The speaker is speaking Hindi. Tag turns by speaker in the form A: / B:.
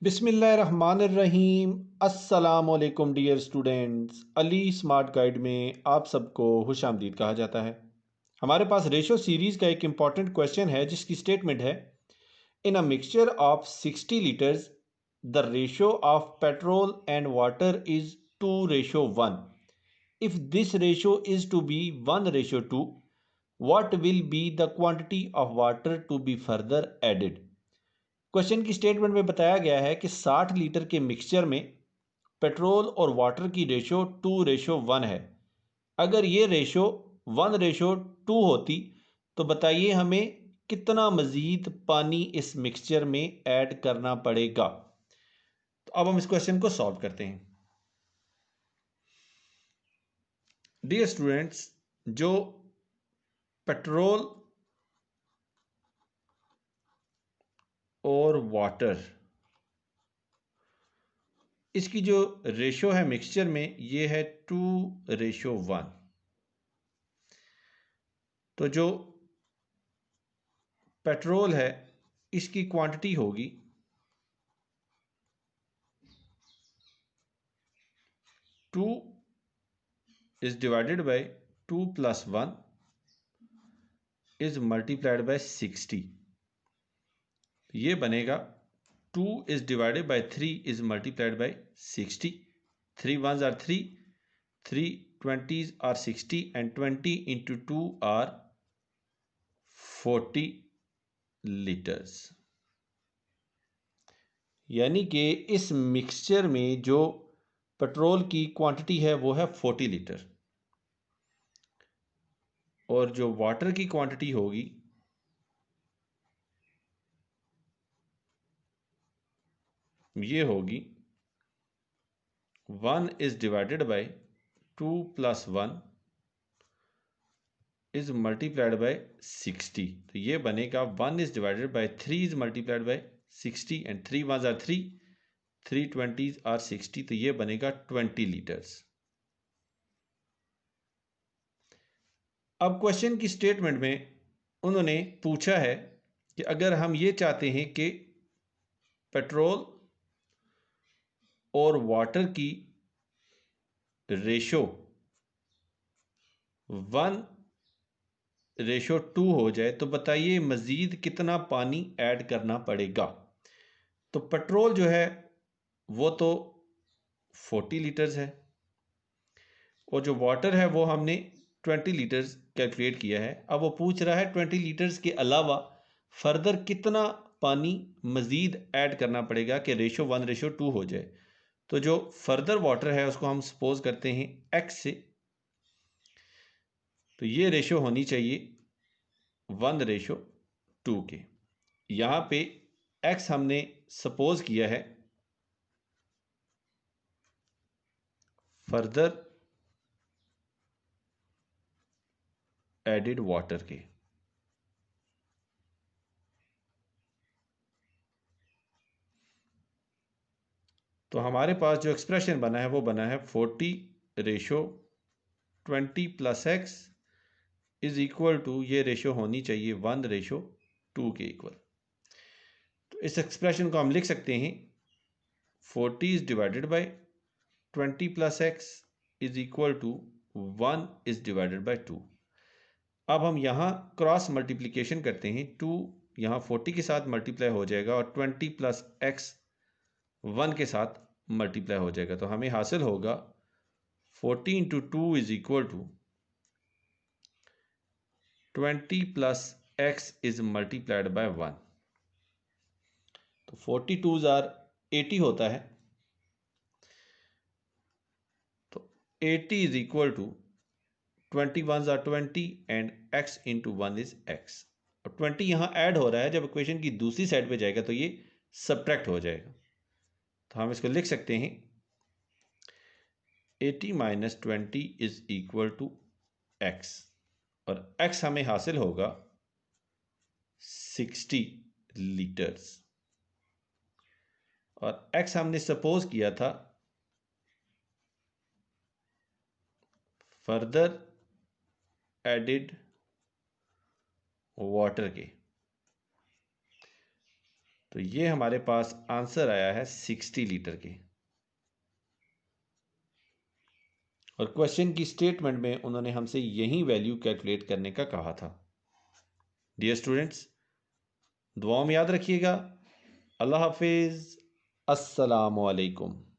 A: बिस्मिल्लाहिर्रहमानिर्रहीम। अस्सलामुअलैकुम dear students, Ali smart guide में आप सबको खुश आमदीद कहा जाता है। हमारे पास रेशो सीरीज़ का एक इम्पॉर्टेंट क्वेश्चन है जिसकी स्टेटमेंट है, in a mixture of 60 litres the ratio of petrol and water is 2:1। If this ratio is to be 1:2, what will be the quantity of water to be further added। Question की स्टेटमेंट में बताया गया है कि 60 लीटर के मिक्सचर में पेट्रोल और वाटर की रेशो 2:1 है। अगर ये रेशो 1:2 होती तो बताइए हमें कितना मज़ीद पानी इस मिक्सचर में ऐड करना पड़ेगा। तो अब हम इस क्वेश्चन को सॉल्व करते हैं। डियर स्टूडेंट्स, जो पेट्रोल और वाटर इसकी जो रेशो है मिक्सचर में, ये है 2:1। तो जो पेट्रोल है इसकी क्वांटिटी होगी 2 is divided by 2 plus 1 is multiplied by 60। ये बनेगा 2 is divided by 3 is multiplied by 60। 3 ones are 3, 3 20s are 60 and 20 into 2 are 40 litres. यानी कि इस मिक्सचर में जो पेट्रोल की क्वांटिटी है वो है 40 लीटर और जो वाटर की क्वांटिटी होगी ये होगी 1 is divided by 2 plus 1 is multiplied by 60। तो ये बनेगा 1 is divided by 3 is multiplied by 60 and 3 ones are 3, 3 20s are 60। तो ये बनेगा 20 लीटर्स। अब क्वेश्चन की स्टेटमेंट में उन्होंने पूछा है कि अगर हम ये चाहते हैं कि पेट्रोल और वाटर की रेशो 1:2 हो जाए तो बताइए मज़ीद कितना पानी ऐड करना पड़ेगा। तो पेट्रोल जो है वो तो 40 लीटर्स है और जो वाटर है वो हमने 20 लीटर्स कैलकुलेट किया है। अब वो पूछ रहा है 20 लीटर्स के अलावा फर्दर कितना पानी मज़ीद ऐड करना पड़ेगा कि रेशो 1:2 हो जाए। तो जो फर्दर वाटर है उसको हम सपोज करते हैं x से। तो ये रेशो होनी चाहिए 1:2 के। यहाँ पे x हमने सपोज किया है फर्दर एडिड वाटर के। तो हमारे पास जो एक्सप्रेशन बना है वो बना है 40:20 plus x is equal to, ये रेशो होनी चाहिए 1:2 के इक्वल। तो इस एक्सप्रेशन को हम लिख सकते हैं 40 is divided by 20 plus x is equal to 1 is divided by 2। अब हम यहाँ क्रॉस मल्टीप्लिकेशन करते हैं, 2 यहाँ 40 के साथ मल्टीप्लाई हो जाएगा और 20 प्लस x 1 के साथ मल्टीप्लाई हो जाएगा। तो हमें हासिल होगा 40 into 2 is equal to 20 plus x is multiplied by 1। तो 42 आर 80 होता है। तो 80 is equal to 20 ones are 20 and x into 1 is x। और 20 यहाँ ऐड हो रहा है, जब इक्वेशन की दूसरी साइड पे जाएगा तो ये सब्ट्रैक्ट हो जाएगा। तो हम इसको लिख सकते हैं 80 minus 20 is equal to x और x हमें हासिल होगा 60 लीटर्स और x हमने सपोज किया था फर्दर एडिड वाटर के। तो ये हमारे पास आंसर आया है 60 लीटर के। और क्वेश्चन की स्टेटमेंट में उन्होंने हमसे यही वैल्यू कैलकुलेट करने का कहा था। डियर स्टूडेंट्स, दुआओं में याद रखिएगा। अल्लाह हाफिज़। अस्सलामु अलैकुम।